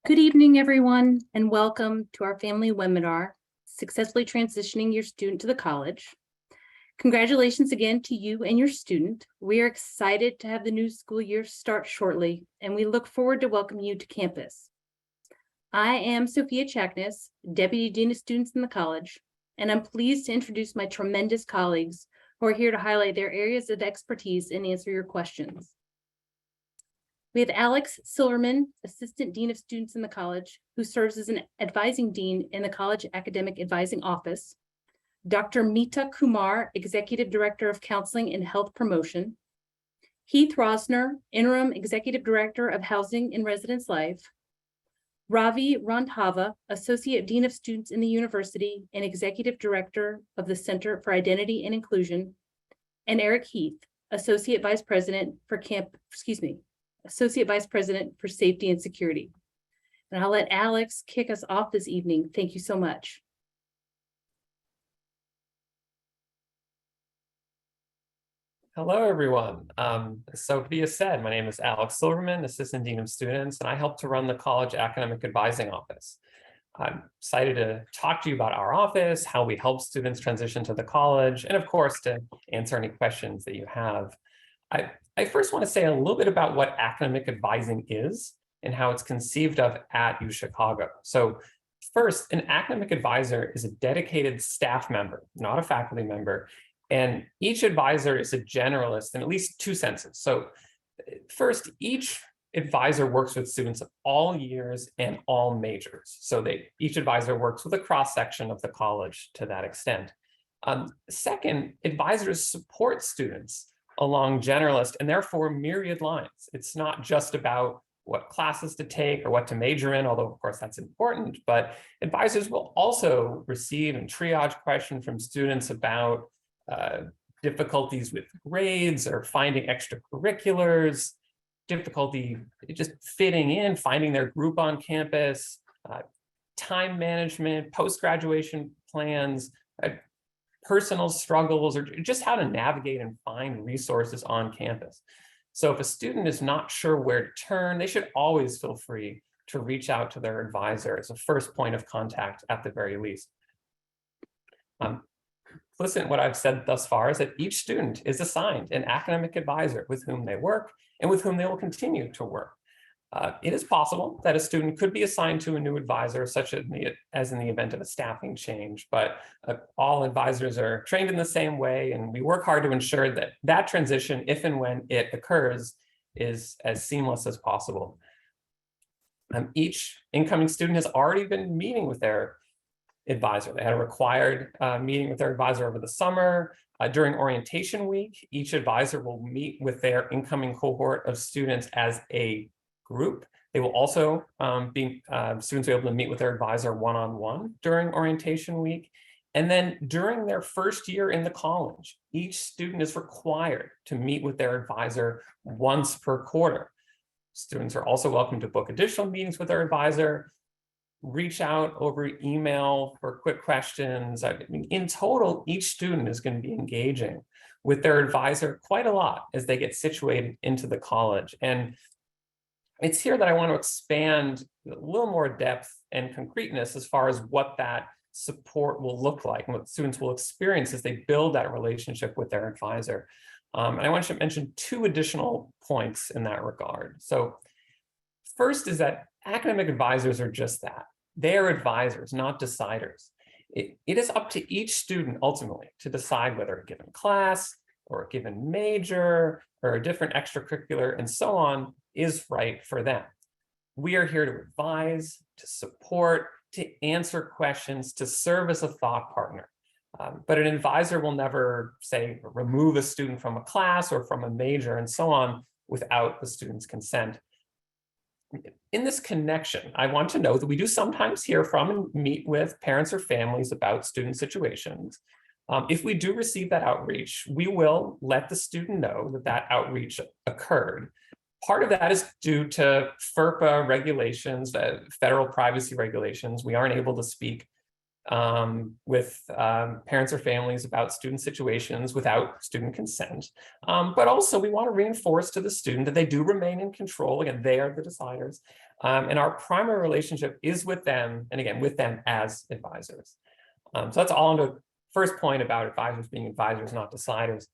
Good evening, everyone, and welcome to our family webinar, Successfully Transitioning Your Student to the College. Congratulations again to you and your student. We are excited to have the new school year start shortly, and we look forward to welcoming you to campus. I am Sophia Chaknis, Deputy Dean of Students in the college, and I'm pleased to introduce my tremendous colleagues who are here to highlight their areas of expertise and answer your questions. We have Alex Silverman, Assistant Dean of Students in the college, who serves as an advising dean in the College Academic Advising Office. Dr. Meeta Kumar, Executive Director of Counseling and Health Promotion. Heath Rosner, Interim Executive Director of Housing and Residence Life. Ravi Randhava, Associate Dean of Students in the University and Executive Director of the Center for Identity and Inclusion. And Eric Heath, Associate Vice President for Associate Vice President for Safety and Security. And I'll let Alex kick us off this evening. Thank you so much. Hello, everyone. As Sophia said, my name is Alex Silverman, Assistant Dean of Students, and I help to run the College Academic Advising Office. I'm excited to talk to you about our office, how we help students transition to the college, and of course, to answer any questions that you have. I first want to say a little bit about what academic advising is and how it's conceived of at UChicago. So first, an academic advisor is a dedicated staff member, not a faculty member. And each advisor is a generalist in at least two senses. So first, each advisor works with students of all years and all majors. So each advisor works with a cross-section of the college to that extent. Second, advisors support students along generalist and therefore myriad lines. It's not just about what classes to take or what to major in, although of course that's important, but advisors will also receive and triage questions from students about difficulties with grades or finding extracurriculars, difficulty just fitting in, finding their group on campus, time management, post-graduation plans, personal struggles, or just how to navigate and find resources on campus. So if a student is not sure where to turn, they should always feel free to reach out to their advisor as a first point of contact at the very least. Listen, what I've said thus far is that each student is assigned an academic advisor with whom they work and with whom they will continue to work. It is possible that a student could be assigned to a new advisor, such as in the event of a staffing change, but all advisors are trained in the same way, and we work hard to ensure that that transition, if and when it occurs, is as seamless as possible. Each incoming student has already been meeting with their advisor. They had a required meeting with their advisor over the summer. During orientation week, each advisor will meet with their incoming cohort of students as a group. They will also students will be able to meet with their advisor one-on-one during orientation week. And then during their first year in the college, each student is required to meet with their advisor once per quarter. Students are also welcome to book additional meetings with their advisor, reach out over email for quick questions. I mean, in total, each student is going to be engaging with their advisor quite a lot as they get situated into the college. And it's here that I want to expand a little more depth and concreteness as far as what that support will look like and what students will experience as they build that relationship with their advisor. And I want to mention two additional points in that regard. So first is that academic advisors are just that. They are advisors, not deciders. It is up to each student ultimately to decide whether a given class or a given major or a different extracurricular and so on is right for them. We are here to advise, to support, to answer questions, to serve as a thought partner. But an advisor will never say remove a student from a class or from a major and so on without the student's consent. In this connection, I want to know that we do sometimes hear from and meet with parents or families about student situations. If we do receive that outreach, we will let the student know that that outreach occurred. Part of that is due to FERPA regulations, federal privacy regulations. We aren't able to speak with parents or families about student situations without student consent. But also we want to reinforce to the student that they do remain in control. Again, they are the deciders. And our primary relationship is with them, and again, with them as advisors. So that's all on the first point about advisors being advisors, not deciders.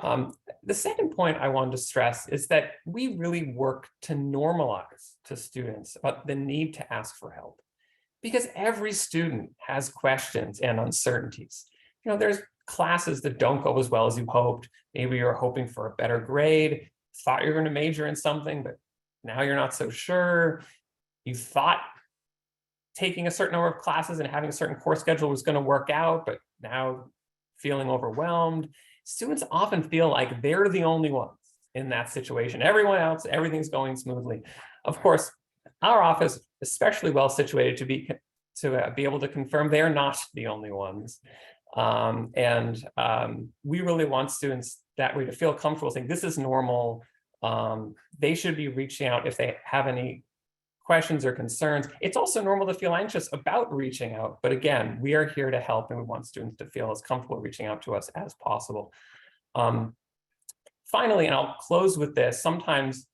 The second point I wanted to stress is that we really work to normalize to students about the need to ask for help, because every student has questions and uncertainties. You know, there's classes that don't go as well as you hoped. Maybe you're hoping for a better grade, thought you're going to major in something, but now you're not so sure. You thought taking a certain number of classes and having a certain course schedule was going to work out, but now feeling overwhelmed. Students often feel like they're the only ones in that situation. Everyone else, everything's going smoothly. Of course, our office is especially well situated to be able to confirm they're not the only ones. We really want students that way to feel comfortable saying this is normal. They should be reaching out if they have any questions or concerns. It's also normal to feel anxious about reaching out, but again, we are here to help, and we want students to feel as comfortable reaching out to us as possible. Finally, and I'll close with this, sometimes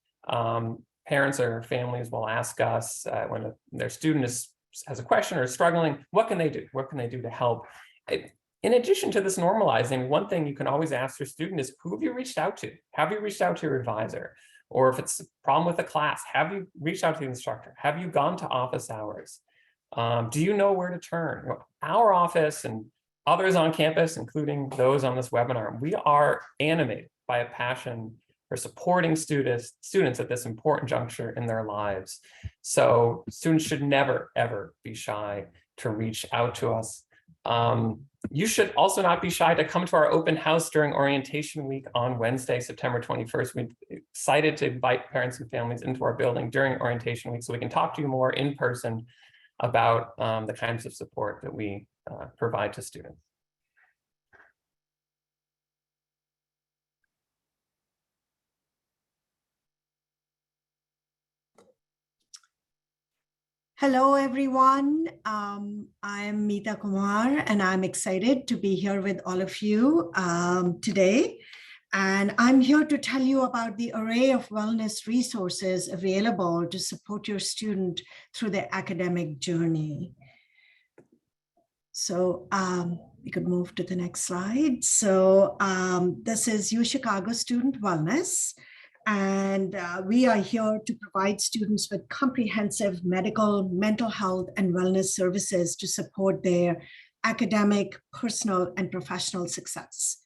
parents or families will ask us when their student has a question or is struggling, what can they do? What can they do to help? In addition to this normalizing, one thing you can always ask your student is, who have you reached out to? Have you reached out to your advisor? Or if it's a problem with the class, have you reached out to the instructor? Have you gone to office hours? Do you know where to turn? You know, our office and others on campus, including those on this webinar, we are animated by a passion for supporting students at this important juncture in their lives. So students should never, ever be shy to reach out to us. You should also not be shy to come to our open house during orientation week on Wednesday, September 21st. We're excited to invite parents and families into our building during orientation week so we can talk to you more in person about the kinds of support that we provide to students. Hello, everyone. I'm Meeta Kumar, and I'm excited to be here with all of you today. And I'm here to tell you about the array of wellness resources available to support your student through their academic journey. So we could move to the next slide. So this is UChicago Student Wellness. And we are here to provide students with comprehensive medical, mental health, and wellness services to support their academic, personal, and professional success.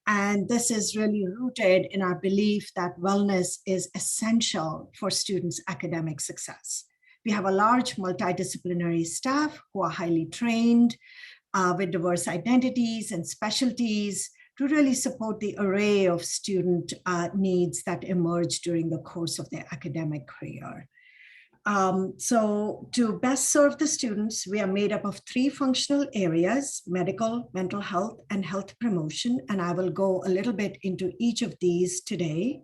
And this is really rooted in our belief that wellness is essential for students' academic success. We have a large multidisciplinary staff who are highly trained with diverse identities and specialties to really support the array of student needs that emerge during the course of their academic career. So to best serve the students, we are made up of 3 functional areas: medical, mental health, and health promotion. And I will go a little bit into each of these today.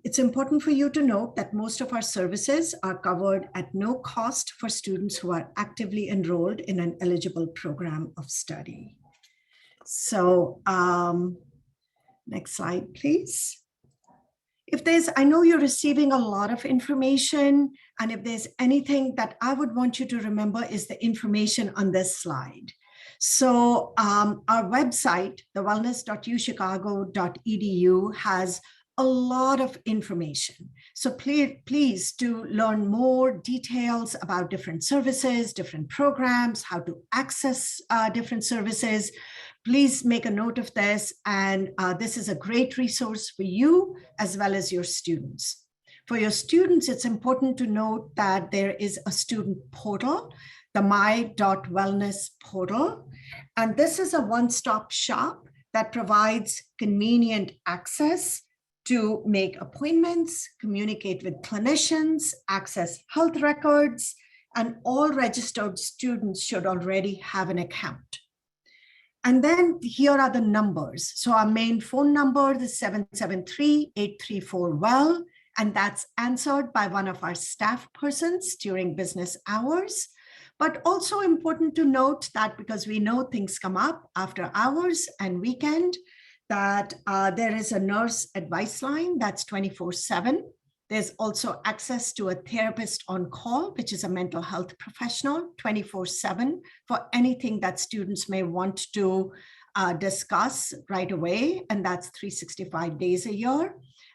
It's important for you to note that most of our services are covered at no cost for students who are actively enrolled in an eligible program of study. So next slide, please. I know you're receiving a lot of information, and if there's anything that I would want you to remember is the information on this slide. So our website, thewellness.uchicago.edu, has a lot of information. So please do learn more details about different services, different programs, how to access different services. Please make a note of this, and this is a great resource for you as well as your students. For your students, it's important to note that there is a student portal, the My.Wellness portal, and this is a one-stop shop that provides convenient access to make appointments, communicate with clinicians, access health records, and all registered students should already have an account. And then here are the numbers. So our main phone number is 773-834-WELL, and that's answered by one of our staff persons during business hours. But also important to note that because we know things come up after hours and weekend, that there is a nurse advice line that's 24/7. There's also access to a therapist on call, which is a mental health professional 24/7 for anything that students may want to discuss right away. And that's 365 days a year.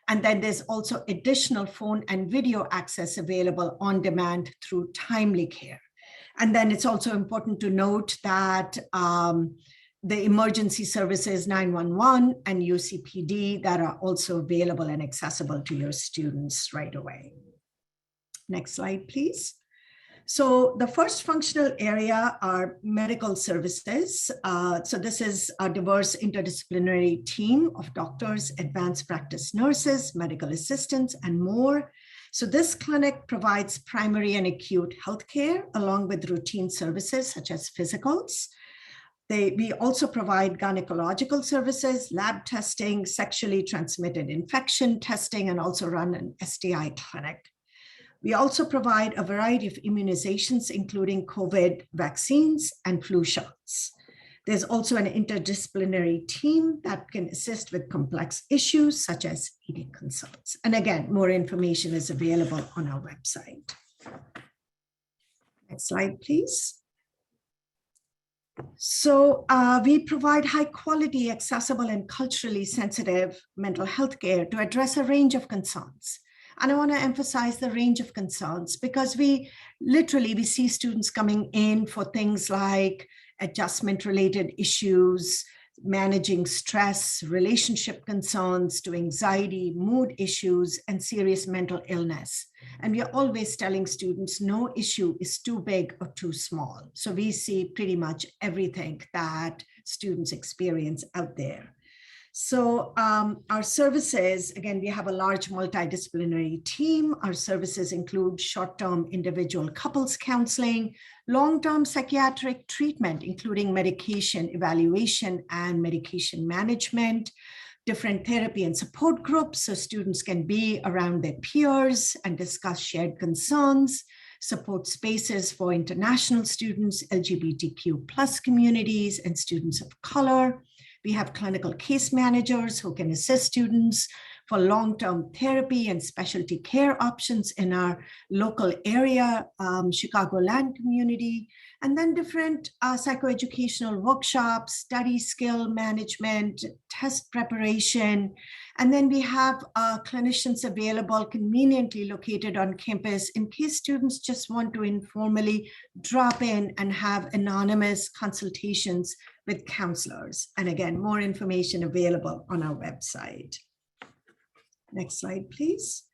And then there's also additional phone and video access available on demand through Timely Care. And then it's also important to note that the emergency services 911 and UCPD that are also available and accessible to your students right away. Next slide, please. So the first functional area are medical services. So this is a diverse interdisciplinary team of doctors, advanced practice nurses, medical assistants, and more. So this clinic provides primary and acute healthcare along with routine services such as physicals. We also provide gynecological services, lab testing, sexually transmitted infection testing, and also run an STI clinic. We also provide a variety of immunizations, including COVID vaccines and flu shots. There's also an interdisciplinary team that can assist with complex issues such as eating consults. And again, more information is available on our website. Next slide, please. So we provide high quality, accessible, and culturally sensitive mental health care to address a range of concerns. And I want to emphasize the range of concerns because we see students coming in for things like adjustment-related issues, managing stress, relationship concerns, to anxiety, mood issues, and serious mental illness. And we are always telling students no issue is too big or too small. So we see pretty much everything that students experience out there. So our services, again, we have a large multidisciplinary team. Our services include short-term individual couples counseling, long-term psychiatric treatment, including medication evaluation and medication management, different therapy and support groups so students can be around their peers and discuss shared concerns, support spaces for international students, LGBTQ+ communities, and students of color. We have clinical case managers who can assist students for long-term therapy and specialty care options in our local area, Chicagoland community, and then different psychoeducational workshops, study skill management, test preparation. And then we have clinicians available conveniently located on campus in case students just want to informally drop in and have anonymous consultations with counselors. And again, more information available on our website. Next slide, please.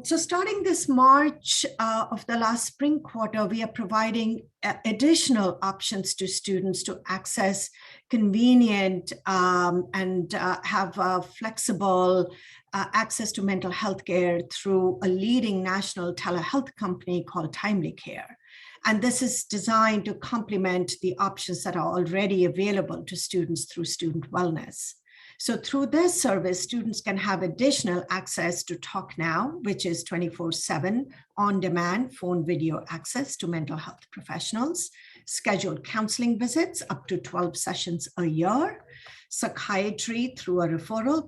So starting this March of the last spring quarter, we are providing additional options to students to access convenient and have flexible access to mental health care through a leading national telehealth company called Timely Care. And this is designed to complement the options that are already available to students through student wellness. So through this service, students can have additional access to Talk Now, which is 24/7 on-demand phone video access to mental health professionals, scheduled counseling visits up to 12 sessions a year, psychiatry through a referral,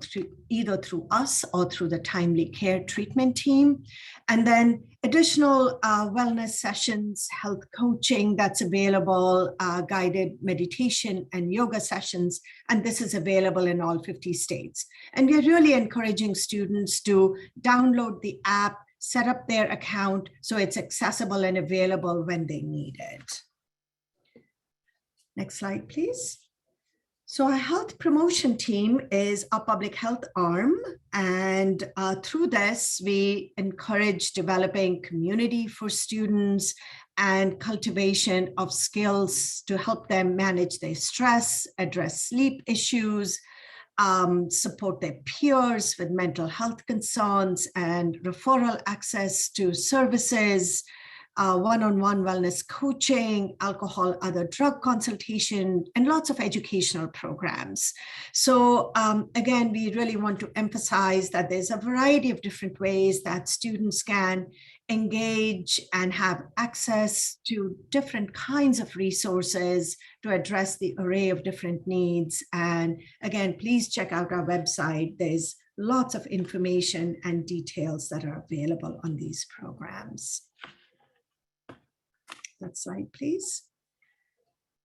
either through us or through the Timely Care treatment team, and then additional wellness sessions, health coaching that's available, guided meditation and yoga sessions, and this is available in all 50 states. And we're really encouraging students to download the app, set up their account so it's accessible and available when they need it. Next slide, please. So our health promotion team is our public health arm, and through this, we encourage developing community for students and cultivation of skills to help them manage their stress, address sleep issues, support their peers with mental health concerns, and referral access to services, one-on-one wellness coaching, alcohol, other drug consultation, and lots of educational programs. So again, we really want to emphasize that there's a variety of different ways that students can engage and have access to different kinds of resources to address the array of different needs. And again, please check out our website. There's lots of information and details that are available on these programs. Next slide, please.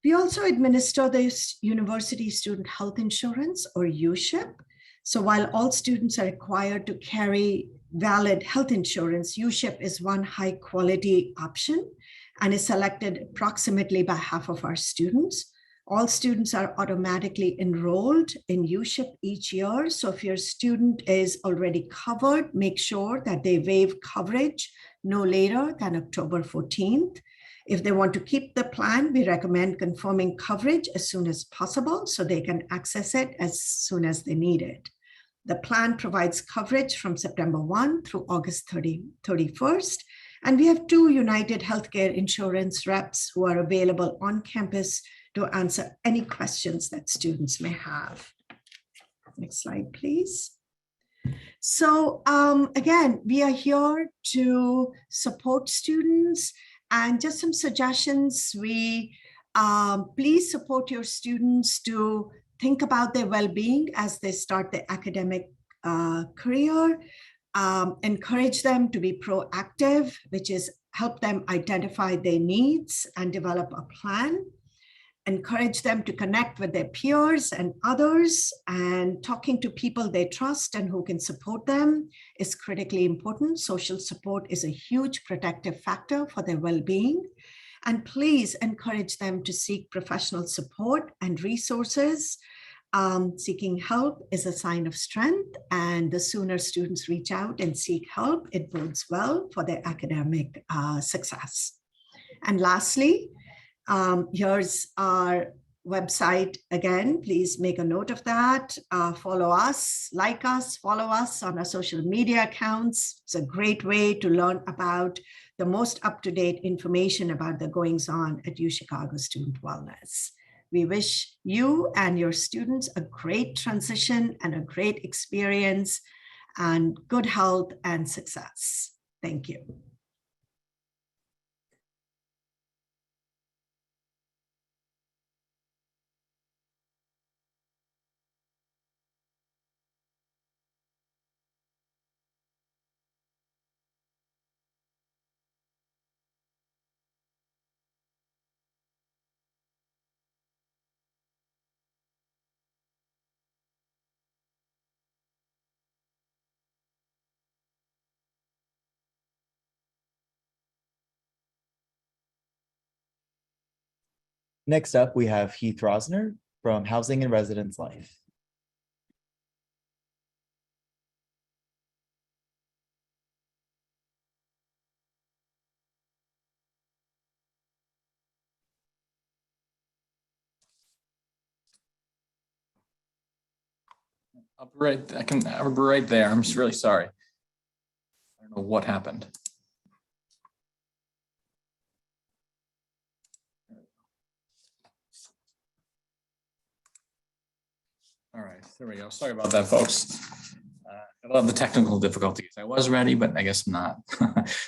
We also administer this University Student Health Insurance, or USHIP. So while all students are required to carry valid health insurance, USHIP is one high quality option and is selected approximately by half of our students. All students are automatically enrolled in USHIP each year. So if your student is already covered, make sure that they waive coverage no later than October 14th. If they want to keep the plan, we recommend confirming coverage as soon as possible so they can access it as soon as they need it. The plan provides coverage from September 1 through August 31st. And we have 2 United Healthcare insurance reps who are available on campus to answer any questions that students may have. Next slide, please. So again, we are here to support students. And just some suggestions, please support your students to think about their well-being as they start their academic career. Encourage them to be proactive, which is help them identify their needs and develop a plan. Encourage them to connect with their peers and others, and talking to people they trust and who can support them is critically important. Social support is a huge protective factor for their well-being. And please encourage them to seek professional support and resources. Seeking help is a sign of strength, and the sooner students reach out and seek help, it bodes well for their academic success. And lastly, here's our website again. Please make a note of that. Follow us, like us, follow us on our social media accounts. It's a great way to learn about the most up-to-date information about the goings-on at UChicago Student Wellness. We wish you and your students a great transition and a great experience and good health and success. Thank you. Next up, we have Heath Rosner from Housing and Residence Life. I'll be right there. I'm just really sorry. I don't know what happened. All right, there we go. Sorry about that, folks. I love the technical difficulties. I was ready, but I guess not.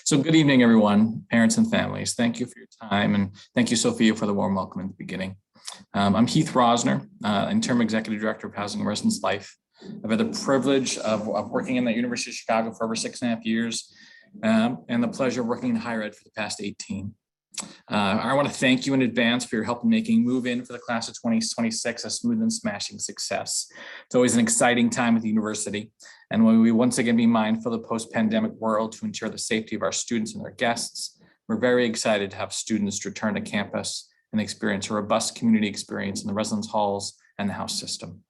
So good evening, everyone, parents and families. Thank you for your time, and thank you, Sophia, for the warm welcome in the beginning. I'm Heath Rosner, Interim Executive Director of Housing and Residence Life. I've had the privilege of working in the University of Chicago for over 6.5 years, and the pleasure of working in higher ed for the past 18. I want to thank you in advance for your help in making Move In for the class of 2026 a smooth and smashing success. It's always an exciting time at the university, and when we once again be mindful of the post-pandemic world to ensure the safety of our students and their guests, we're very excited to have students return to campus and experience a robust community experience in the residence halls and the house system.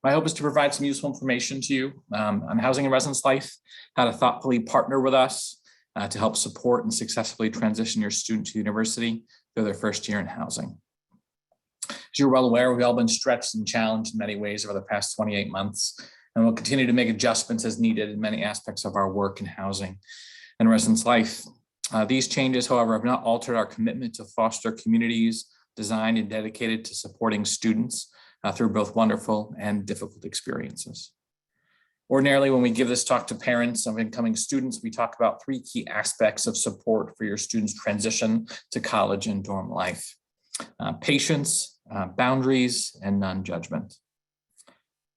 My hope is to provide some useful information to you on Housing and Residence Life, how to thoughtfully partner with us to help support and successfully transition your student to the university through their first year in housing. As you're well aware, we've all been stretched and challenged in many ways over the past 28 months, and we'll continue to make adjustments as needed in many aspects of our work in housing and residence life. These changes, however, have not altered our commitment to foster communities designed and dedicated to supporting students through both wonderful and difficult experiences. Ordinarily, when we give this talk to parents of incoming students, we talk about 3 key aspects of support for your students' transition to college and dorm life: patience, boundaries, and non-judgment.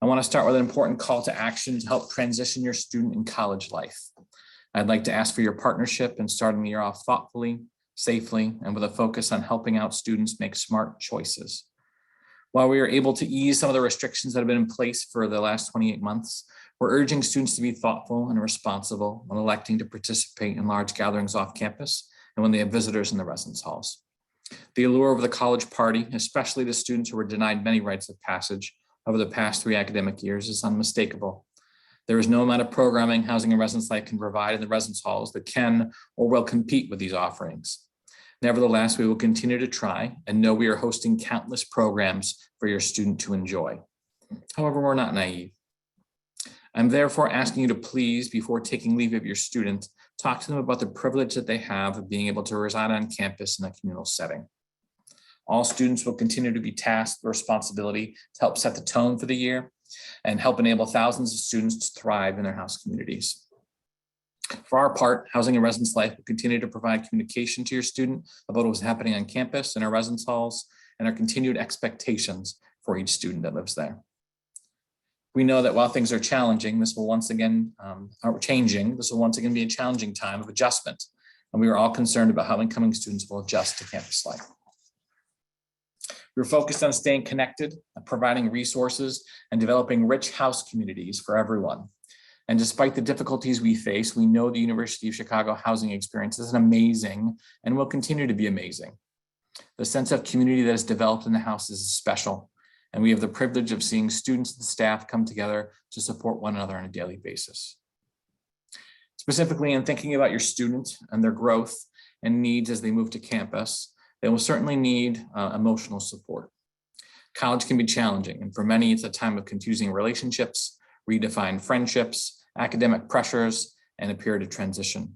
I want to start with an important call to action to help transition your student in college life. I'd like to ask for your partnership in starting the year off thoughtfully, safely, and with a focus on helping out students make smart choices. While we are able to ease some of the restrictions that have been in place for the last 28 months, we're urging students to be thoughtful and responsible when electing to participate in large gatherings off campus and when they have visitors in the residence halls. The allure of the college party, especially to students who were denied many rites of passage over the past 3 academic years, is unmistakable. There is no amount of programming housing and residence life can provide in the residence halls that can or will compete with these offerings. Nevertheless, we will continue to try and know we are hosting countless programs for your student to enjoy. However, we're not naive. I'm therefore asking you to please, before taking leave of your student, talk to them about the privilege that they have of being able to reside on campus in a communal setting. All students will continue to be tasked with responsibility to help set the tone for the year and help enable thousands of students to thrive in their house communities. For our part, Housing and Residence Life will continue to provide communication to your student about what is happening on campus in our residence halls and our continued expectations for each student that lives there. We know that while things are challenging, this will once again be a challenging time of adjustment, and we are all concerned about how incoming students will adjust to campus life. We're focused on staying connected, providing resources, and developing rich house communities for everyone. And despite the difficulties we face, we know the University of Chicago housing experience is amazing and will continue to be amazing. The sense of community that is developed in the house is special, and we have the privilege of seeing students and staff come together to support one another on a daily basis. Specifically, in thinking about your student and their growth and needs as they move to campus, they will certainly need emotional support. College can be challenging, and for many, it's a time of confusing relationships, redefined friendships, academic pressures, and a period of transition.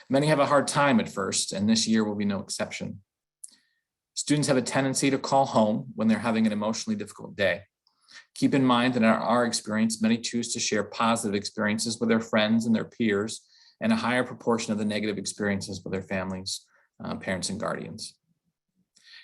Many have a hard time at first, and this year will be no exception. Students have a tendency to call home when they're having an emotionally difficult day. Keep in mind that in our experience, many choose to share positive experiences with their friends and their peers, and a higher proportion of the negative experiences with their families, parents, and guardians.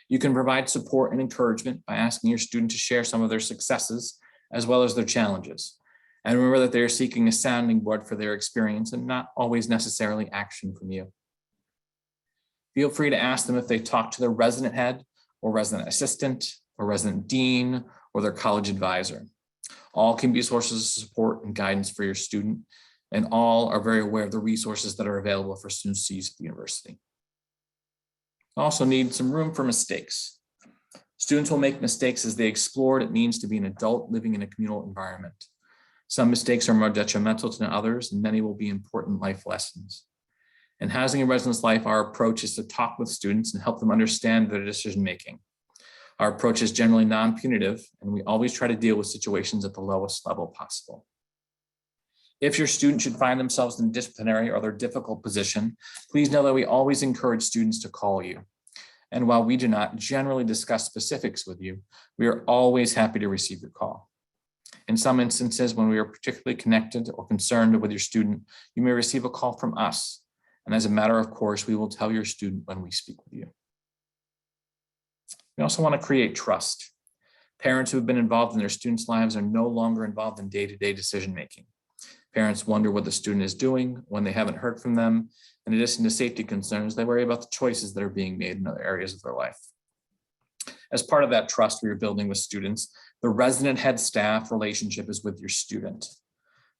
You can provide support and encouragement by asking your student to share some of their successes as well as their challenges. And remember that they are seeking a sounding board for their experience and not always necessarily action from you. Feel free to ask them if they talk to their resident head or resident assistant or resident dean or their college advisor. All can be sources of support and guidance for your student, and all are very aware of the resources that are available for students to use at the university. Also need some room for mistakes. Students will make mistakes as they explore what it means to be an adult living in a communal environment. Some mistakes are more detrimental than others, and many will be important life lessons. In Housing and Residence Life, our approach is to talk with students and help them understand their decision-making. Our approach is generally non-punitive, and we always try to deal with situations at the lowest level possible. If your student should find themselves in a disciplinary or other difficult position, please know that we always encourage students to call you. And while we do not generally discuss specifics with you, we are always happy to receive your call. In some instances, when we are particularly connected or concerned with your student, you may receive a call from us. And as a matter of course, we will tell your student when we speak with you. We also want to create trust. Parents who have been involved in their students' lives are no longer involved in day-to-day decision-making. Parents wonder what the student is doing when they haven't heard from them. In addition to safety concerns, they worry about the choices that are being made in other areas of their life. As part of that trust we are building with students, the resident head staff relationship is with your student.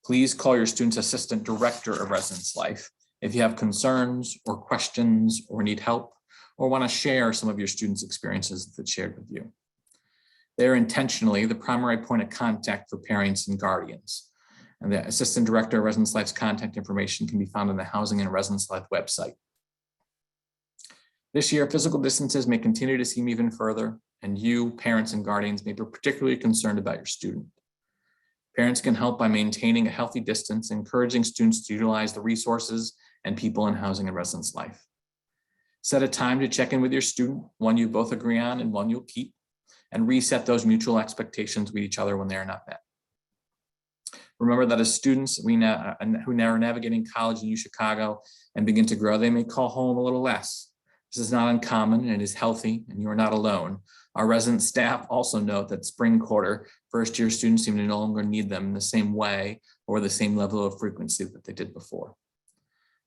Please call your student's assistant director of residence life if you have concerns or questions or need help or want to share some of your students' experiences that's shared with you. They're intentionally the primary point of contact for parents and guardians. And the assistant director of residence life's contact information can be found on the Housing and Residence Life website. This year, physical distances may continue to seem even further, and you, parents and guardians, may be particularly concerned about your student. Parents can help by maintaining a healthy distance, encouraging students to utilize the resources and people in Housing and Residence Life. Set a time to check in with your student, one you both agree on and one you'll keep, and reset those mutual expectations with each other when they are not met. Remember that as students who now are navigating college in UChicago and begin to grow, they may call home a little less. This is not uncommon and is healthy, and you are not alone. Our resident staff also note that spring quarter, first-year students seem to no longer need them in the same way or the same level of frequency that they did before.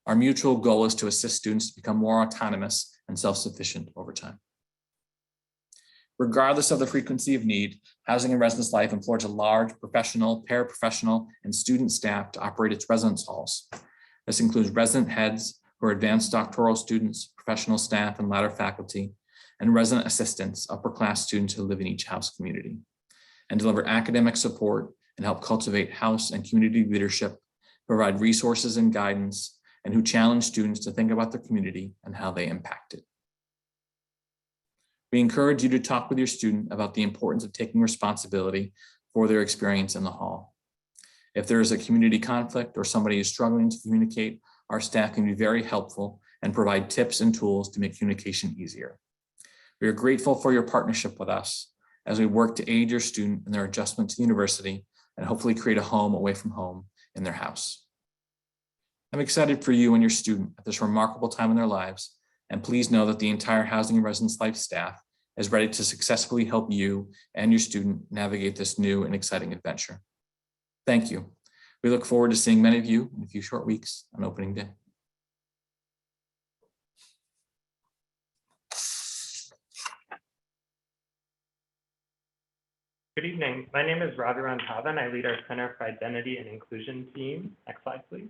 Our mutual goal is to assist students to become more autonomous and self-sufficient over time. Regardless of the frequency of need, Housing and Residence Life employs a large professional, paraprofessional, and student staff to operate its residence halls. This includes resident heads who are advanced doctoral students, professional staff, and latter faculty, and resident assistants, upper class students who live in each house community, and deliver academic support and help cultivate house and community leadership, provide resources and guidance, and who challenge students to think about their community and how they impact it. We encourage you to talk with your student about the importance of taking responsibility for their experience in the hall. If there is a community conflict or somebody is struggling to communicate, our staff can be very helpful and provide tips and tools to make communication easier. We are grateful for your partnership with us as we work to aid your student in their adjustment to the university and hopefully create a home away from home in their house. I'm excited for you and your student at this remarkable time in their lives, and please know that the entire Housing and Residence Life staff is ready to successfully help you and your student navigate this new and exciting adventure. Thank you. We look forward to seeing many of you in a few short weeks on opening day. Good evening. My name is Ravi Ranthavan, and I lead our Center for Identity and Inclusion team. Next slide, please.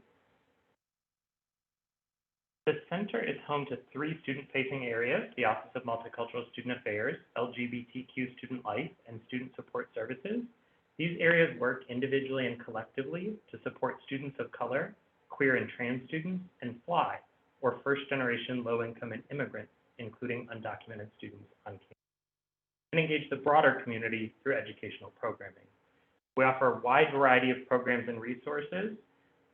The center is home to 3 student-facing areas: the Office of Multicultural Student Affairs, LGBTQ Student Life, and Student Support Services. These areas work individually and collectively to support students of color, queer and trans students, and FLY, or first-generation low-income and immigrants, including undocumented students on campus, and engage the broader community through educational programming. We offer a wide variety of programs and resources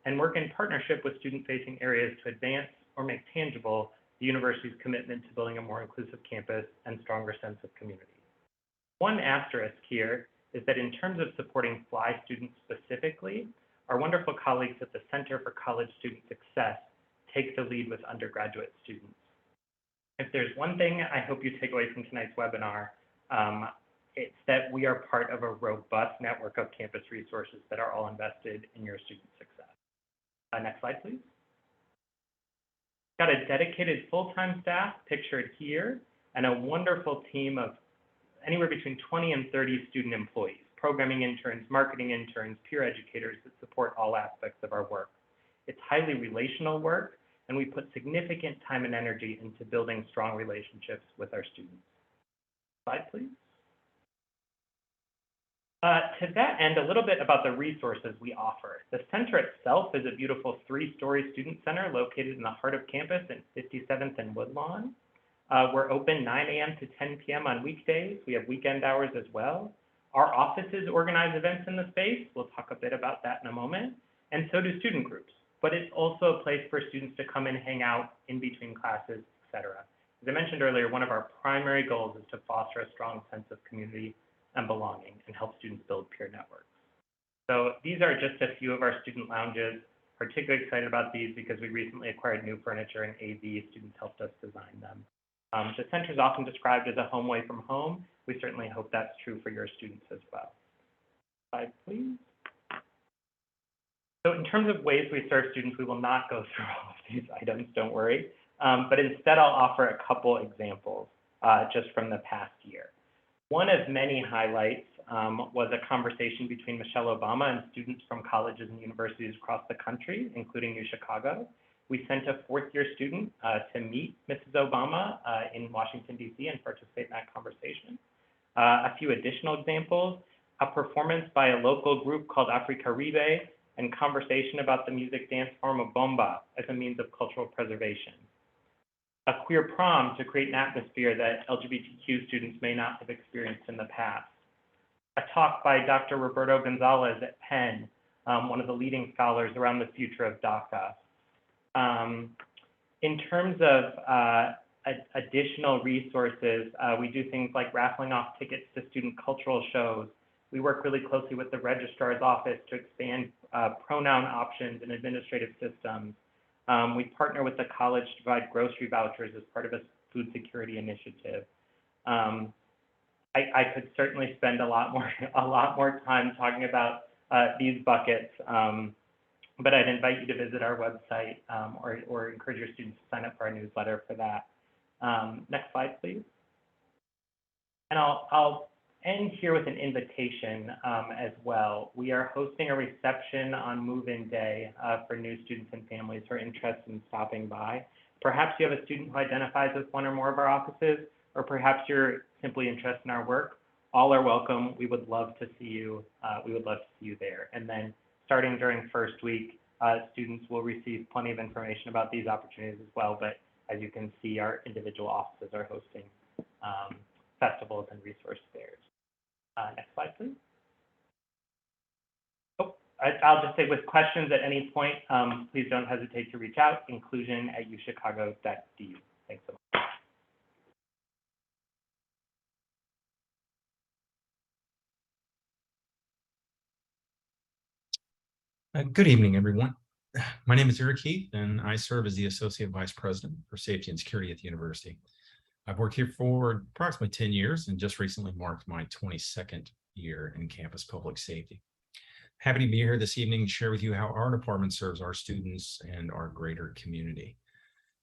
and work in partnership with student-facing areas to advance or make tangible the university's commitment to building a more inclusive campus and stronger sense of community. One asterisk here is that in terms of supporting FLY students specifically, our wonderful colleagues at the Center for College Student Success take the lead with undergraduate students. If there's one thing I hope you take away from tonight's webinar, it's that we are part of a robust network of campus resources that are all invested in your student success. Next slide, please. Got a dedicated full-time staff pictured here and a wonderful team of anywhere between 20 and 30 student employees, programming interns, marketing interns, peer educators that support all aspects of our work. It's highly relational work, and we put significant time and energy into building strong relationships with our students. Slide, please. To that end, a little bit about the resources we offer. The center itself is a beautiful 3-story student center located in the heart of campus at 57th and Woodlawn. We're open 9 a.m. to 10 p.m. on weekdays. We have weekend hours as well. Our offices organize events in the space. We'll talk a bit about that in a moment. And so do student groups. But it's also a place for students to come and hang out in between classes, etc. As I mentioned earlier, one of our primary goals is to foster a strong sense of community and belonging and help students build peer networks. So these are just a few of our student lounges. Particularly excited about these because we recently acquired new furniture and AV. Students helped us design them. The center is often described as a home away from home. We certainly hope that's true for your students as well. Slide, please. So in terms of ways we serve students, we will not go through all of these items, don't worry. But instead, I'll offer a couple examples just from the past year. One of many highlights was a conversation between Michelle Obama and students from colleges and universities across the country, including UChicago. We sent a 4th-year student to meet Mrs. Obama in Washington, D.C. and participate in that conversation. A few additional examples: a performance by a local group called Africaribe and conversation about the music dance form of bomba as a means of cultural preservation. A queer prom to create an atmosphere that LGBTQ students may not have experienced in the past. A talk by Dr. Roberto Gonzalez at Penn, one of the leading scholars around the future of DACA. In terms of additional resources, we do things like raffling off tickets to student cultural shows, We work really closely with the registrar's office to expand pronoun options and administrative systems. We partner with the college to provide grocery vouchers as part of a food security initiative. I could certainly spend a lot more time talking about these buckets, but I'd invite you to visit our website or encourage your students to sign up for our newsletter for that. Next slide, please. And I'll end here with an invitation as well. We are hosting a reception on move-in day for new students and families who are interested in stopping by. Perhaps you have a student who identifies with one or more of our offices, or perhaps you're simply interested in our work. All are welcome. We would love to see you. We would love to see you there. And then starting during first week, students will receive plenty of information about these opportunities as well. But as you can see, our individual offices are hosting festivals and resource fairs. Next slide, please. Oh, I'll just say with questions at any point, please don't hesitate to reach out, inclusion@uchicago.edu. Thanks so much. Good evening, everyone. My name is Eric Heath, and I serve as the Associate Vice President for Safety and Security at the university. I've worked here for approximately 10 years and just recently marked my 22nd year in campus public safety. Happy to be here this evening to share with you how our department serves our students and our greater community.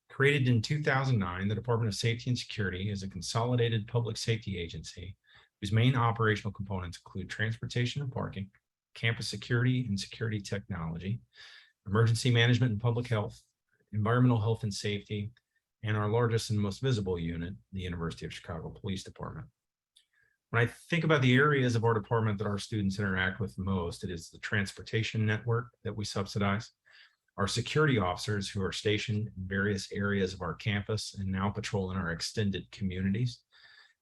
Created in 2009, the Department of Safety and Security is a consolidated public safety agency whose main operational components include transportation and parking, campus security and security technology, emergency management and public health, environmental health and safety, and our largest and most visible unit, the University of Chicago Police Department. When I think about the areas of our department that our students interact with most, it is the transportation network that we subsidize, our security officers who are stationed in various areas of our campus and now patrol in our extended communities,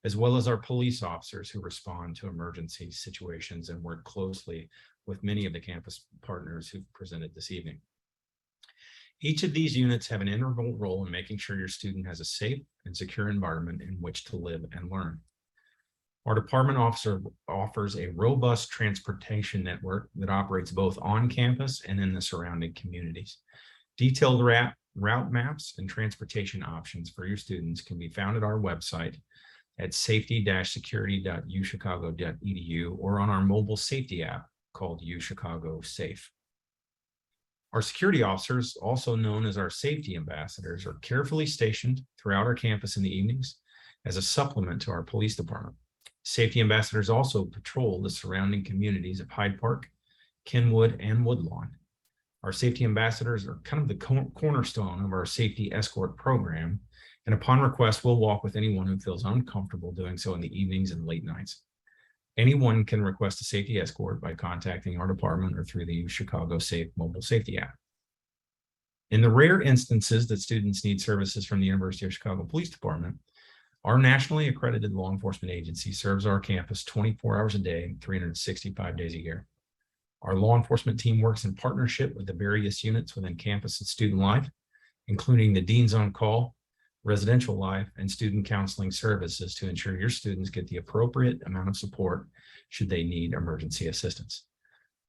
as well as our police officers who respond to emergency situations and work closely with many of the campus partners who've presented this evening. Each of these units have an integral role in making sure your student has a safe and secure environment in which to live and learn. Our department offers a robust transportation network that operates both on campus and in the surrounding communities. Detailed route maps and transportation options for your students can be found at our website at safety-security.uchicago.edu or on our mobile safety app called UChicago Safe. Our security officers, also known as our safety ambassadors, are carefully stationed throughout our campus in the evenings as a supplement to our police department. Safety ambassadors also patrol the surrounding communities of Hyde Park, Kenwood, and Woodlawn. Our safety ambassadors are kind of the cornerstone of our safety escort program, and upon request, we'll walk with anyone who feels uncomfortable doing so in the evenings and late nights. Anyone can request a safety escort by contacting our department or through the Chicago Safe mobile safety app. In the rare instances that students need services from the University of Chicago Police Department, our nationally accredited law enforcement agency serves our campus 24 hours a day, 365 days a year. Our law enforcement team works in partnership with the various units within campus and student life, including the Deans on Call, residential life, and student counseling services to ensure your students get the appropriate amount of support should they need emergency assistance.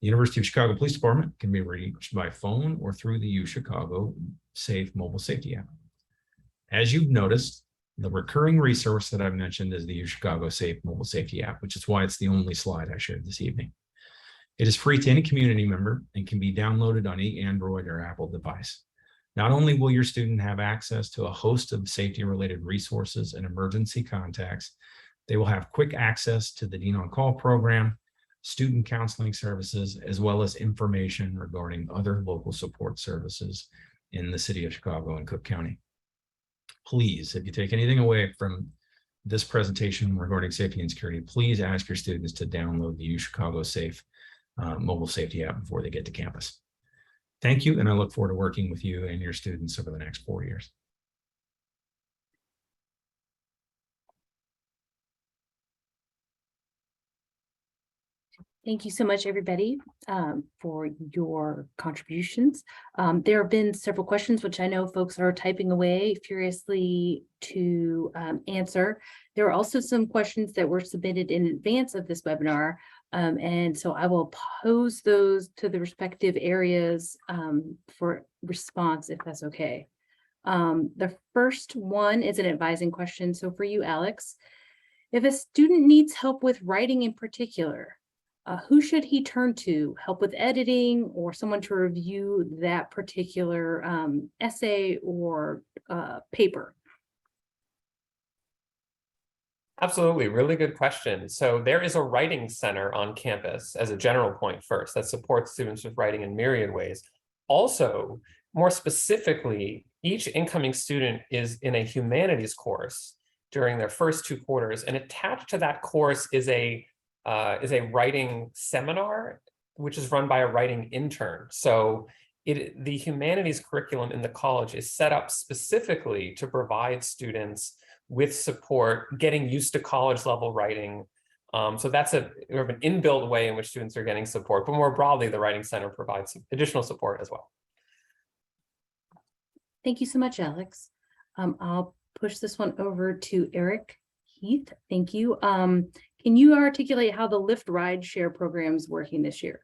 The University of Chicago Police Department can be reached by phone or through the UChicago Safe mobile safety app. As you've noticed, the recurring resource that I've mentioned is the UChicago Safe mobile safety app, which is why it's the only slide I shared this evening. It is free to any community member and can be downloaded on any Android or Apple device. Not only will your student have access to a host of safety-related resources and emergency contacts, they will have quick access to the Dean on Call program, student counseling services, as well as information regarding other local support services in the city of Chicago and Cook County. Please, if you take anything away from this presentation regarding safety and security, please ask your students to download the UChicago Safe mobile safety app before they get to campus. Thank you, and I look forward to working with you and your students over the next 4 years. Thank you so much, everybody, for your contributions. There have been several questions, which I know folks are typing away furiously to answer. There are also some questions that were submitted in advance of this webinar, And so I will pose those to the respective areas for response, if that's okay. The first one is an advising question. So for you, Alex, if a student needs help with writing in particular, who should he turn to? Help with editing or someone to review that particular essay or paper? Absolutely, really good question. So there is a writing center on campus as a general point first that supports students with writing in myriad ways. Also, more specifically, each incoming student is in a humanities course during their first 2 quarters, and attached to that course is a writing seminar, which is run by a writing intern. So the humanities curriculum in the college is set up specifically to provide students with support, getting used to college level writing. So that's an inbuilt way in which students are getting support, but more broadly, the Writing Center provides additional support as well. Thank you so much, Alex. I'll push this one over to Eric Heath. Thank you. Can you articulate how the Lyft ride share program is working this year?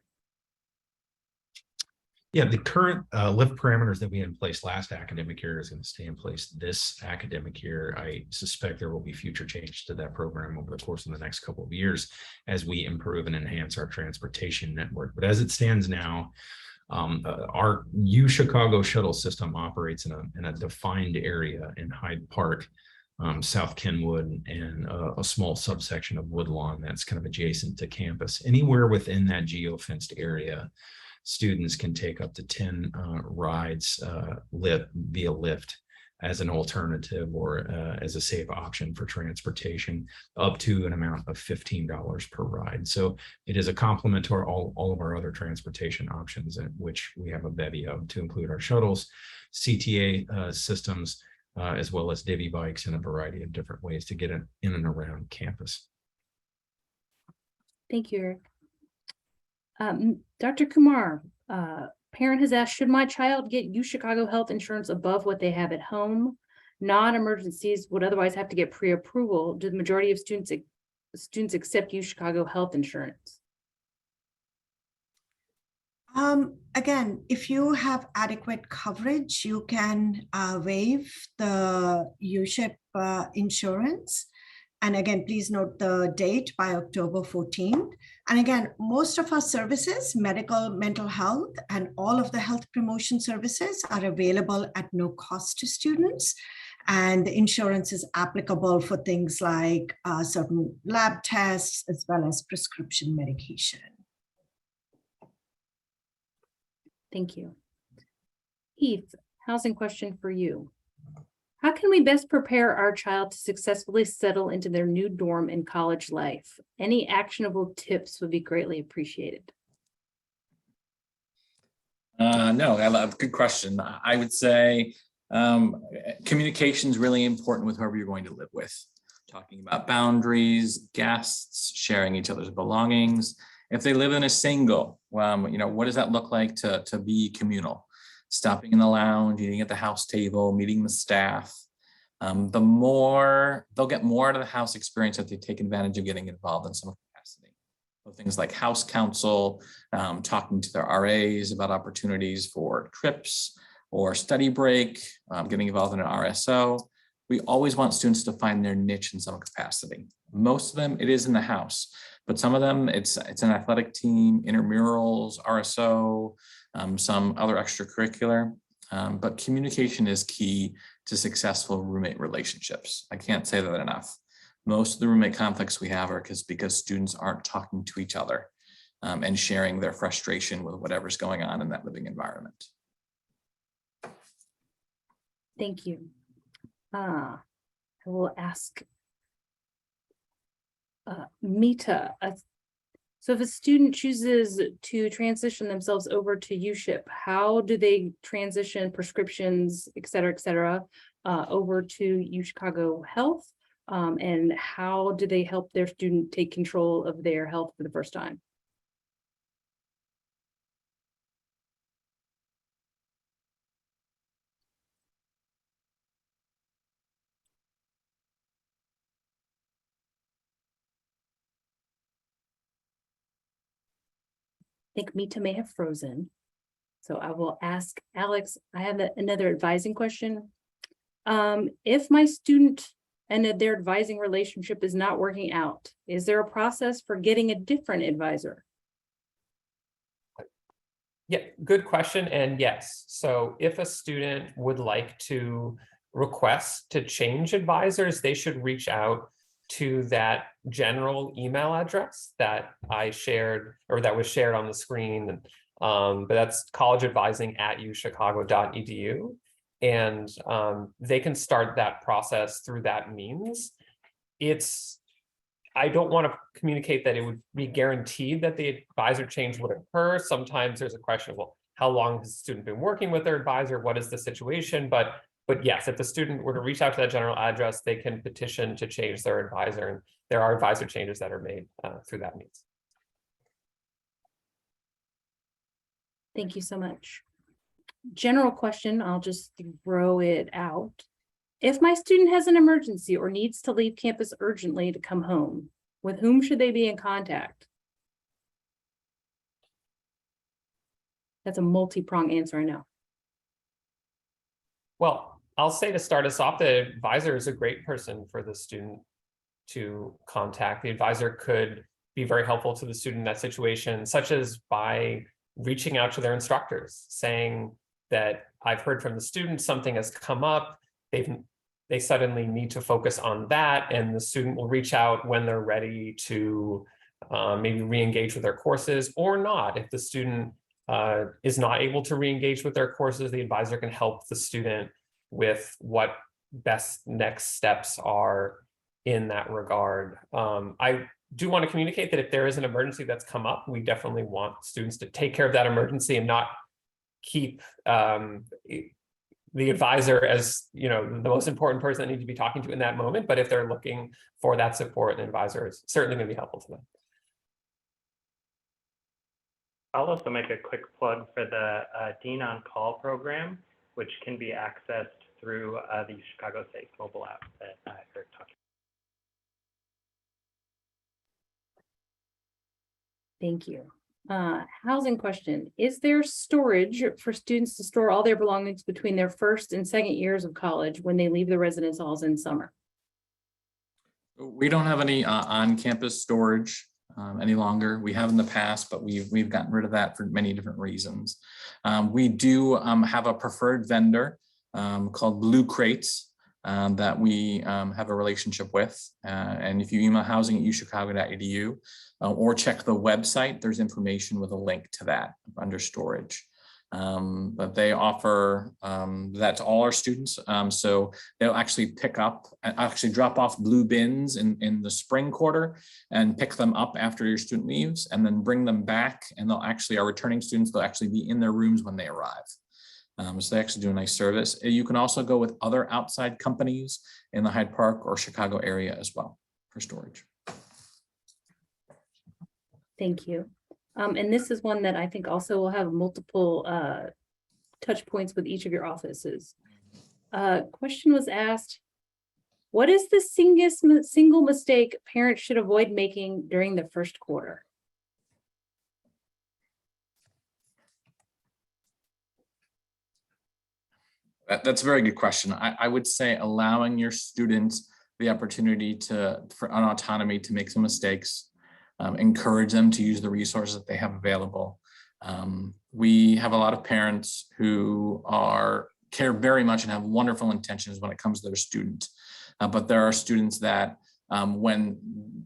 Yeah, the current Lyft parameters that we had in place last academic year is going to stay in place this academic year. I suspect there will be future changes to that program over the course of the next couple of years as we improve and enhance our transportation network. But as it stands now, our UChicago shuttle system operates in a defined area in Hyde Park, South Kenwood, and a small subsection of Woodlawn that's kind of adjacent to campus. Anywhere within that geo-fenced area, students can take up to 10 rides via Lyft as an alternative or as a safe option for transportation, up to an amount of $15 per ride. So it is a complement to all of our other transportation options, which we have a bevy of, to include our shuttles, CTA systems, as well as divvy bikes, and a variety of different ways to get in and around campus. Thank you, Eric. Dr. Kumar, parent has asked, should my child get UChicago health insurance above what they have at home? Non-emergencies would otherwise have to get pre-approval. Do the majority of students accept UChicago health insurance? Again, if you have adequate coverage, you can waive the USHIP insurance. And again, please note the date by October 14th. And again, most of our services, medical, mental health, and all of the health promotion services are available at no cost to students. And the insurance is applicable for things like certain lab tests, as well as prescription medication. Thank you. Heath, housing question for you. How can we best prepare our child to successfully settle into their new dorm in college life? Any actionable tips would be greatly appreciated. No, I love, good question. I would say communication is really important with whoever you're going to live with. Talking about boundaries, guests, sharing each other's belongings. If they live in a single, what does that look like to be communal? Stopping in the lounge, eating at the house table, meeting the staff. The more, they'll get more out of the house experience if they take advantage of getting involved in some capacity. So things like house council, talking to their RAs about opportunities for trips or study break, getting involved in an RSO. We always want students to find their niche in some capacity. Most of them, it is in the house, but some of them, it's an athletic team, intramurals, RSO, some other extracurricular, but communication is key to successful roommate relationships. I can't say that enough. Most of the roommate conflicts we have are because students aren't talking to each other and sharing their frustration with whatever's going on in that living environment. Thank you. I will ask Mita. So if a student chooses to transition themselves over to USHIP, how do they transition prescriptions, et cetera, over to UChicago Health? And how do they help their student take control of their health for the first time? think Mita may have frozen. So I will ask Alex, I have another advising question. If my student and their advising relationship is not working out, is there a process for getting a different advisor? Yeah, good question. And yes, so if a student would like to request to change advisors, they should reach out to that general email address that I shared, or that was shared on the screen. But that's collegeadvising@uchicago.edu. And they can start that process through that means. I don't want to communicate that it would be guaranteed that the advisor change would occur. Sometimes there's a question of, well, how long has the student been working with their advisor? What is the situation? But yes, if the student were to reach out to that general address, they can petition to change their advisor. And there are advisor changes that are made through that means. Thank you so much. General question, I'll just throw it out. If my student has an emergency or needs to leave campus urgently to come home, with whom should they be in contact? That's a multi-pronged answer, I know. Well, I'll say to start us off, the advisor is a great person for the student to contact. The advisor could be very helpful to the student in that situation, such as by reaching out to their instructors, saying that I've heard from the student, something has come up, they suddenly need to focus on that, and the student will reach out when they're ready to maybe re-engage with their courses or not. If the student is not able to re-engage with their courses, the advisor can help the student with what best next steps are in that regard. I do want to communicate that if there is an emergency that's come up, we definitely want students to take care of that emergency and not keep the advisor as, the most important person that needs to be talking to in that moment. But if they're looking for that support, an advisor is certainly going to be helpful to them. I'll also make a quick plug for the Dean on Call program, which can be accessed through the Chicago Safe mobile app that Eric talked about. Thank you. Housing question. Is there storage for students to store all their belongings between their first and second years of college when they leave the residence halls in summer? We don't have any on-campus storage any longer. We have in the past, but we've gotten rid of that for many different reasons. We do have a preferred vendor called Blue Crates that we have a relationship with. And if you email housing@uchicago.edu or check the website, there's information with a link to that under storage. But they offer that to all our students. So they'll actually pick up and actually drop off blue bins in the spring quarter and pick them up after your student leaves and then bring them back. And they'll actually, our returning students, they'll actually be in their rooms when they arrive. So they actually do a nice service. You can also go with other outside companies in the Hyde Park or Chicago area as well for storage. Thank you. And this is one that I think also will have multiple touch points with each of your offices. Question was asked, what is the single mistake parents should avoid making during the first quarter? That's a very good question. I would say allowing your students the opportunity for an autonomy to make some mistakes, encourage them to use the resources that they have available. We have a lot of parents who care very much and have wonderful intentions when it comes to their student. But there are students that when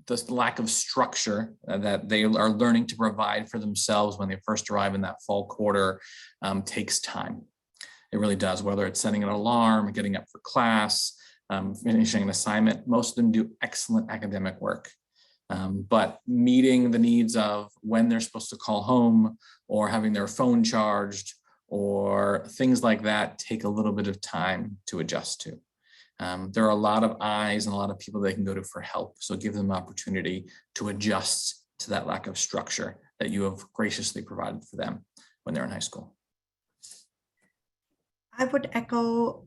the lack of structure that they are learning to provide for themselves when they first arrive in that fall quarter takes time. It really does, whether it's setting an alarm, getting up for class, finishing an assignment. Most of them do excellent academic work. But meeting the needs of when they're supposed to call home or having their phone charged or things like that take a little bit of time to adjust to. There are a lot of eyes and a lot of people they can go to for help. So give them opportunity to adjust to that lack of structure that you have graciously provided for them when they're in high school. I would echo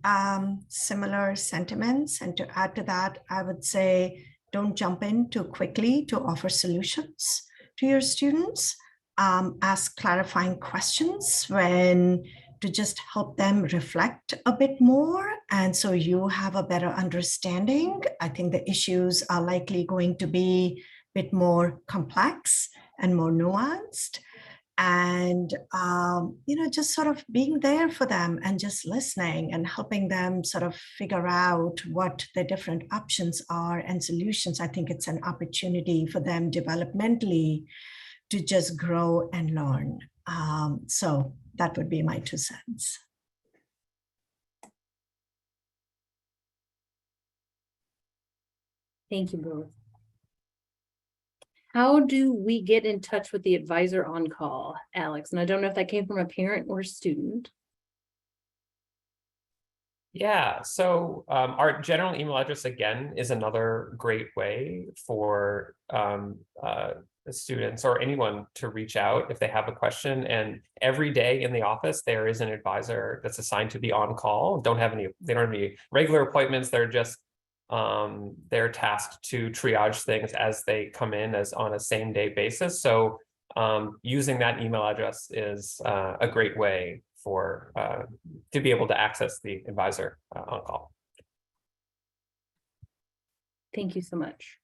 similar sentiments. And to add to that, I would say, don't jump in too quickly to offer solutions to your students. ask clarifying questions when to just help them reflect a bit more. And so you have a better understanding. I think the issues are likely going to be a bit more complex and more nuanced. And, just sort of being there for them and just listening and helping them sort of figure out what the different options are and solutions. I think it's an opportunity for them developmentally to just grow and learn. So that would be my 2 cents. Thank you both. How do we get in touch with the advisor on call, Alex? And I don't know if that came from a parent or a student. Yeah, so our general email address, again, is another great way for students or anyone to reach out if they have a question. And every day in the office, there is an advisor that's assigned to be on call. They don't have any regular appointments. They're tasked to triage things as they come in as on a same day basis. So using that email address is a great way for to be able to access the advisor on call. Thank you so much.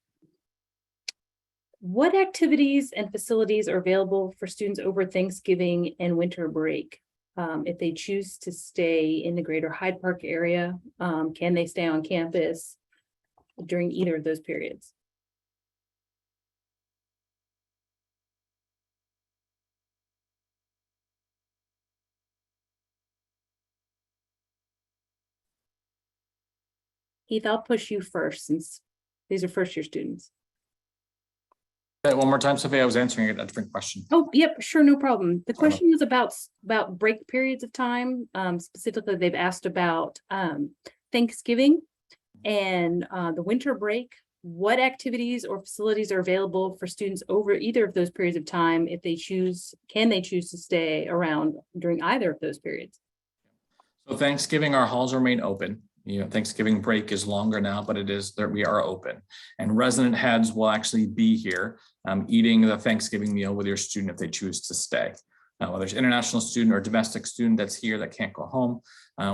What activities and facilities are available for students over Thanksgiving and winter break? If they choose to stay in the greater Hyde Park area, can they stay on campus during either of those periods? Heath, I'll push you first since these are first year students. One more time, Sophia, I was answering a different question. Oh, yep, sure, no problem. The question was about break periods of time. Specifically, they've asked about Thanksgiving and the winter break. What activities or facilities are available for students over either of those periods of time if they choose, can they choose to stay around during either of those periods? So Thanksgiving, our halls remain open. Thanksgiving break is longer now, but it is that we are open, and resident heads will actually be here eating the Thanksgiving meal with your student if they choose to stay. Whether it's international student or domestic student that's here that can't go home,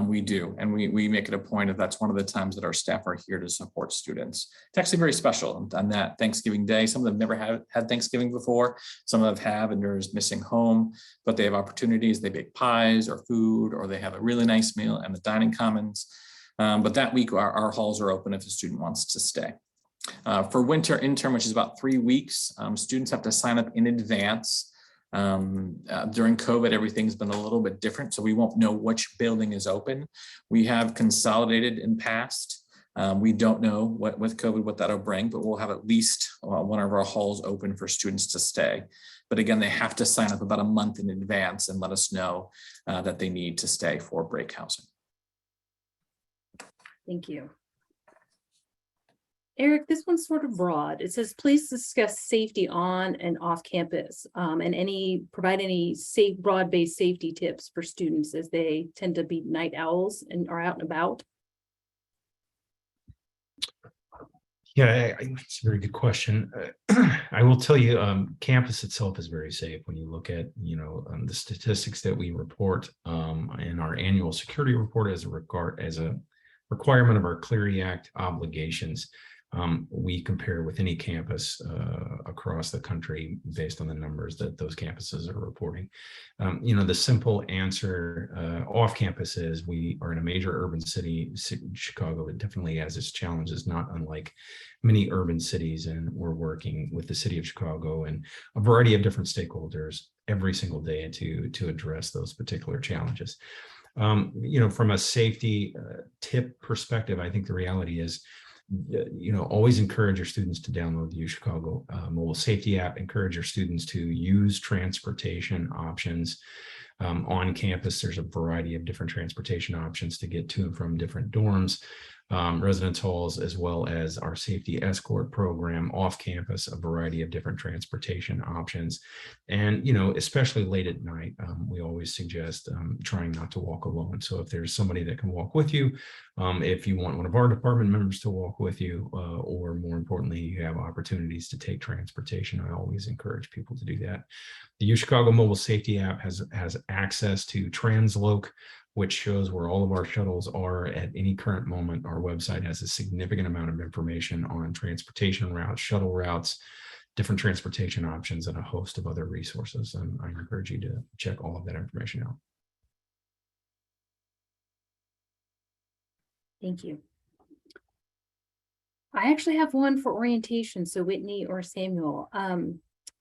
we do. And we make it a point of that's one of the times that our staff are here to support students. It's actually very special on that Thanksgiving day. Some of them never had Thanksgiving before. Some of them have, and they're just missing home, but they have opportunities. They bake pies or food, or they have a really nice meal in the dining commons. But that week, our halls are open if a student wants to stay. For winter intern, which is about 3 weeks, students have to sign up in advance. During COVID, everything's been a little bit different, so we won't know which building is open. We have consolidated in past. We don't know with COVID what that'll bring, but we'll have at least one of our halls open for students to stay. But again, they have to sign up about a month in advance and let us know that they need to stay for break housing. Thank you. Eric, this one's sort of broad. It says, please discuss safety on and off campus and provide any safe, broad-based safety tips for students as they tend to be night owls and are out and about. Yeah, it's a very good question. I will tell you, campus itself is very safe. When you look at, the statistics that we report in our annual security report as a requirement of our Clery Act obligations, we compare with any campus across the country based on the numbers that those campuses are reporting. The simple answer off campus is we are in a major urban city. Chicago, it definitely has its challenges, not unlike many urban cities, and we're working with the city of Chicago and a variety of different stakeholders every single day to address those particular challenges. From a safety tip perspective, I think the reality is, always encourage your students to download the UChicago mobile safety app. Encourage your students to use transportation options on campus. There's a variety of different transportation options to get to and from different dorms. residence halls, as well as our safety escort program off campus, a variety of different transportation options. And, especially late at night, we always suggest trying not to walk alone. So if there's somebody that can walk with you, if you want one of our department members to walk with you, or more importantly, you have opportunities to take transportation, I always encourage people to do that. The UChicago mobile safety app has access to Transloc, which shows where all of our shuttles are at any current moment. Our website has a significant amount of information on transportation routes, shuttle routes, different transportation options, and a host of other resources. And I encourage you to check all of that information out. Thank you. I actually have one for orientation. So Whitney or Samuel,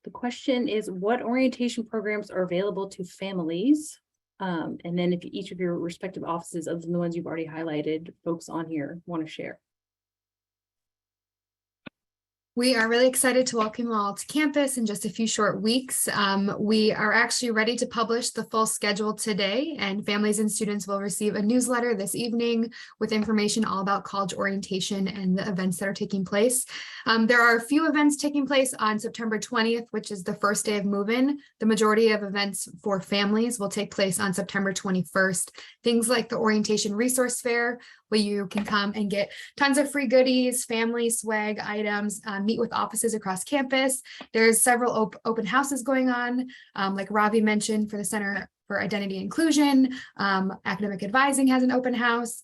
the question is, what orientation programs are available to families? And then if each of your respective offices, other than the ones you've already highlighted, folks on here want to share. We are really excited to welcome you all to campus in just a few short weeks. We are actually ready to publish the full schedule today, and families and students will receive a newsletter this evening with information all about college orientation and the events that are taking place. There are a few events taking place on September 20th, which is the first day of move-in. The majority of events for families will take place on September 21st. Things like the Orientation Resource Fair, where you can come and get tons of free goodies, family swag items, meet with offices across campus. There's several open houses going on, like Ravi mentioned, for the Center for Identity Inclusion. Academic Advising has an open house.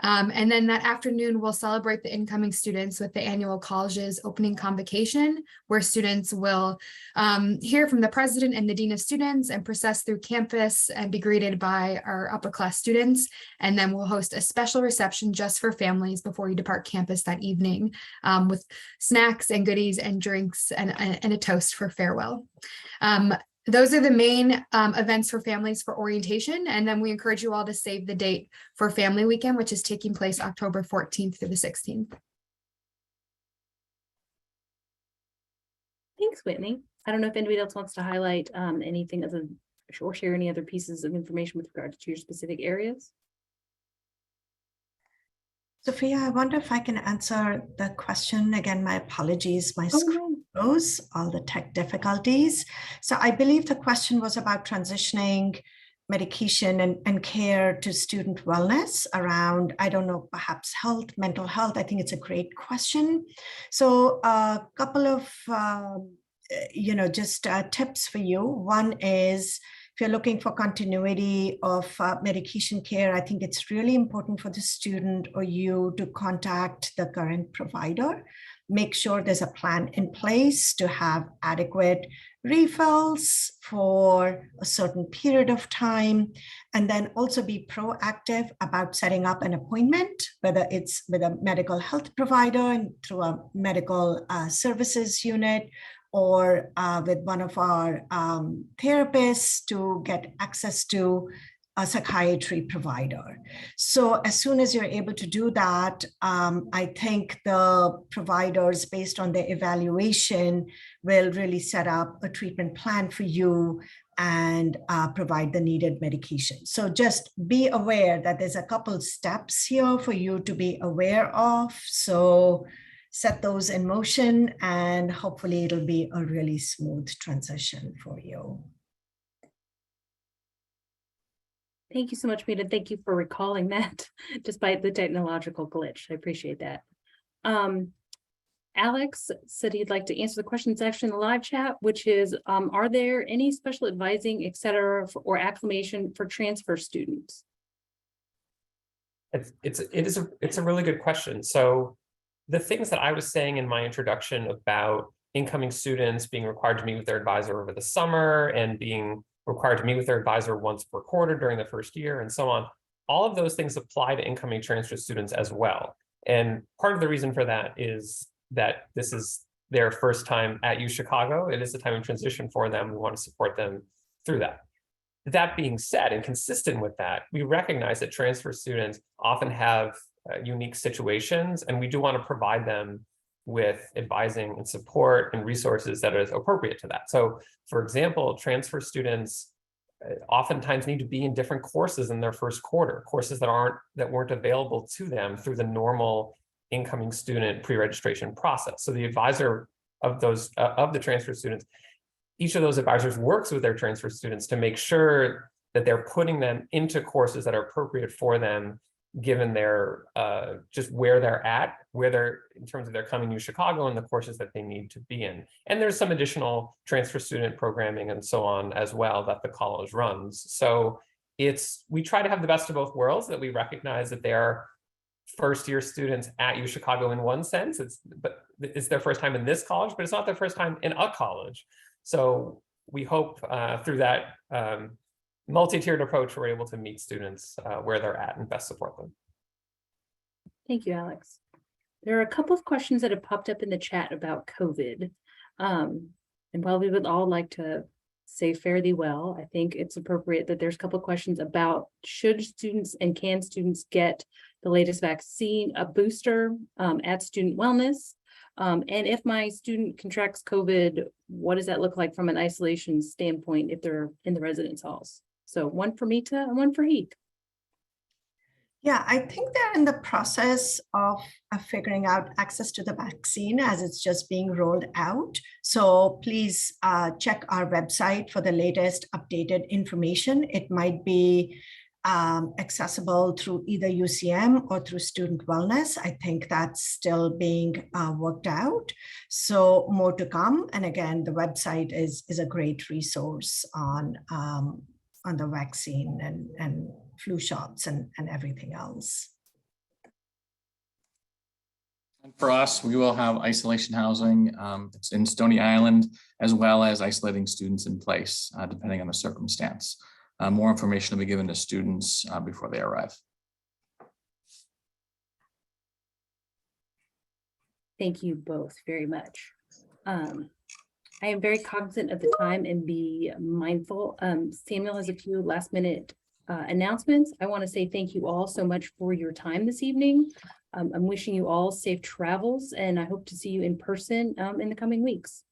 And then that afternoon, we'll celebrate the incoming students with the annual college's opening convocation, where students will hear from the president and the dean of students and process through campus and be greeted by our upper class students. And then we'll host a special reception just for families before you depart campus that evening, with snacks and goodies and drinks and a toast for farewell. Those are the main events for families for orientation. And then we encourage you all to save the date for Family Weekend, which is taking place October 14th through the 16th. Thanks, Whitney. I don't know if anybody else wants to highlight anything other or share any other pieces of information with regard to your specific areas. Sophia, I wonder if I can answer the question again. My apologies, my screen froze, all the tech difficulties. So I believe the question was about transitioning medication and care to student wellness around, I don't know, perhaps health, mental health. I think it's a great question. So a couple of, tips for you. One is, if you're looking for continuity of medication care, I think it's really important for the student or you to contact the current provider. Make sure there's a plan in place to have adequate refills for a certain period of time, and then also be proactive about setting up an appointment, whether it's with a medical health provider and through a medical services unit, or with one of our therapists to get access to a psychiatry provider. So as soon as you're able to do that, I think the providers, based on their evaluation, will really set up a treatment plan for you and provide the needed medication. So just be aware that there's a couple steps here for you to be aware of. So set those in motion, and hopefully it'll be a really smooth transition for you. Thank you so much, Mita. Thank you for recalling that, despite the technological glitch. I appreciate that. Alex said he'd like to answer the question section in the live chat, which is, are there any special advising, et cetera, or acclimation for transfer students? It's a really good question. So the things that I was saying in my introduction about incoming students being required to meet with their advisor over the summer and being required to meet with their advisor once per quarter during the first year and so on, all of those things apply to incoming transfer students as well. And part of the reason for that is that this is their first time at UChicago. It is a time of transition for them. We want to support them through that. That being said, and consistent with that, we recognize that transfer students often have unique situations, and we do want to provide them with advising and support and resources that is appropriate to that. So, for example, transfer students oftentimes need to be in different courses in their first quarter, courses that weren't available to them through the normal incoming student pre-registration process. So the advisor of those of the transfer students, each of those advisors works with their transfer students to make sure that they're putting them into courses that are appropriate for them, given their just where they're at, in terms of their coming to Chicago and the courses that they need to be in. And there's some additional transfer student programming and so on as well that the college runs. So we try to have the best of both worlds, that we recognize that they are first-year students at UChicago in one sense, but it's their first time in this college, but it's not their first time in a college. So we hope through that multi-tiered approach, we're able to meet students where they're at and best support them. Thank you, Alex. There are a couple of questions that have popped up in the chat about COVID. And while we would all like to say fare thee well, I think it's appropriate that there's a couple of questions about should students and can students get the latest vaccine, a booster at Student Wellness? And if my student contracts COVID, what does that look like from an isolation standpoint if they're in the residence halls? So one for Mita and one for Heath. Yeah, I think they're in the process of figuring out access to the vaccine as it's just being rolled out. So please check our website for the latest updated information. It might be accessible through either UCM or through Student Wellness. I think that's still being worked out. So more to come. And again, the website is a great resource on the vaccine and flu shots and everything else. And for us, we will have isolation housing. It's in Stony Island, as well as isolating students in place, depending on the circumstance. More information will be given to students before they arrive. Thank you both very much. I am very cognizant of the time and be mindful. Samuel has a few last minute announcements. I want to say thank you all so much for your time this evening. I'm wishing you all safe travels, and I hope to see you in person in the coming weeks.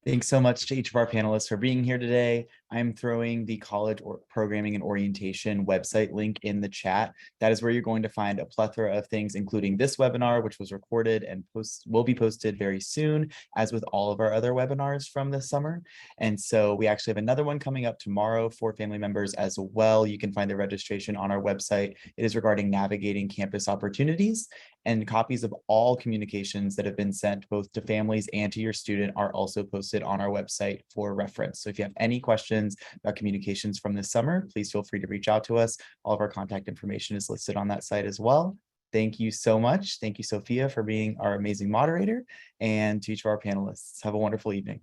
Thanks so much to each of our panelists for being here today. I'm throwing the college programming and orientation website link in the chat. That is where you're going to find a plethora of things, including this webinar, which was recorded and will be posted very soon, as with all of our other webinars from this summer. And so we actually have another one coming up tomorrow for family members as well. You can find the registration on our website. It is regarding navigating campus opportunities, and copies of all communications that have been sent both to families and to your student are also posted on our website for reference. So if you have any questions about communications from this summer, please feel free to reach out to us. All of our contact information is listed on that site as well. Thank you so much. Thank you, Sophia, for being our amazing moderator, and to each of our panelists. Have a wonderful evening.